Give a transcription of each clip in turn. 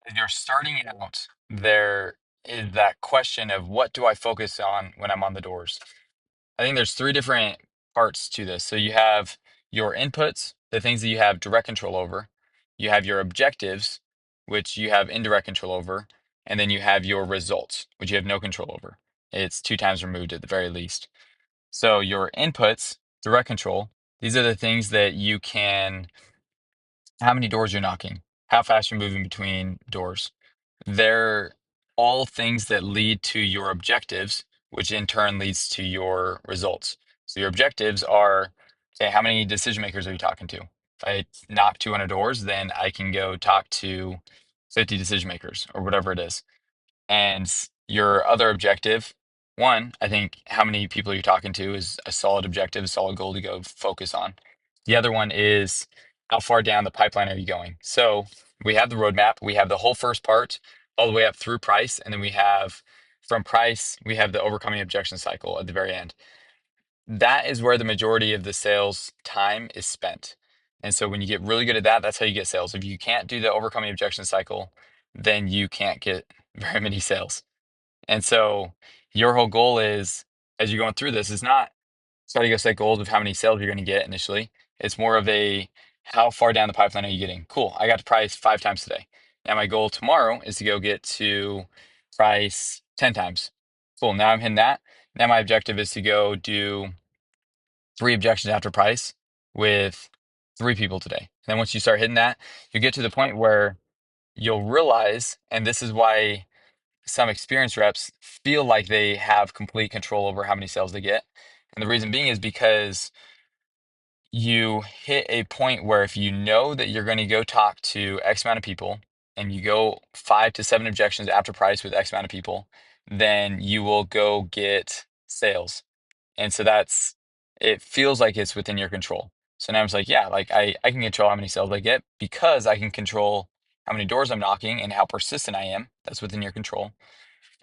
If you're starting out, there is that question of what do I focus on when I'm on the doors? I think there's three different parts to this. So you have your inputs, the things that you have direct control over. You have your objectives, which you have indirect control over. And then you have your results, which you have no control over. It's two times removed at the very least. So your inputs, direct control, these are the things that you can, how many doors you're knocking, how fast you're moving between doors. They're all things that lead to your objectives, which in turn leads to your results. So your objectives are, say, how many decision makers are you talking to? If I knock 200 doors, then I can go talk to 50 decision makers or whatever it is. And your other objective, one, I think how many people you're talking to is a solid objective, a solid goal to go focus on. The other one is how far down the pipeline are you going? So we have the roadmap, we have the whole first part all the way up through price, and then we have from price, we have the overcoming objection cycle at the very end. That is where the majority of the sales time is spent. And so when you get really good at that, that's how you get sales. If you can't do the overcoming objection cycle, then you can't get very many sales. And so your whole goal is, as you're going through this, is not starting to set goals of how many sales you're going to get initially. It's more of a how far down the pipeline are you getting? Cool. I got to price 5 times today. Now my goal tomorrow is to go get to price 10 times. Cool. Now I'm hitting that. Now my objective is to go do three objections after price with three people today. And then once you start hitting that, you get to the point where you'll realize, and this is why some experienced reps feel like they have complete control over how many sales they get. And the reason being is because you hit a point where if you know that you're going to go talk to X amount of people and you go 5 to 7 objections after price with X amount of people, then you will go get sales. And so it feels like it's within your control. So now it's like, yeah, like I can control how many sales I get because I can control how many doors I'm knocking and how persistent I am. That's within your control,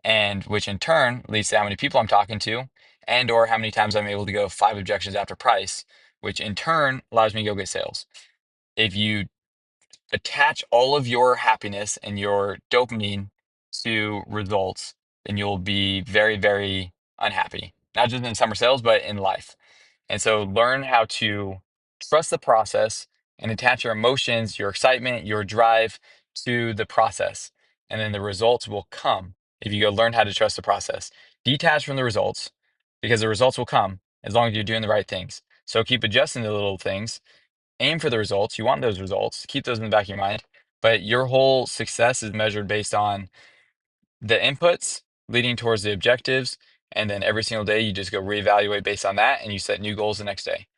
and which in turn leads to how many people I'm talking to and or how many times I'm able to go 5 objections after price, which in turn allows me to go get sales. If you attach all of your happiness and your dopamine to results, then you'll be very, very unhappy, not just in summer sales, but in life. And so learn how to trust the process and attach your emotions, your excitement, your drive to the process. And then the results will come if you go learn how to trust the process. Detach from the results because the results will come as long as you're doing the right things. So keep adjusting the little things, aim for the results. You want those results, keep those in the back of your mind. But your whole success is measured based on the inputs leading towards the objectives. And then every single day, you just go reevaluate based on that and you set new goals the next day.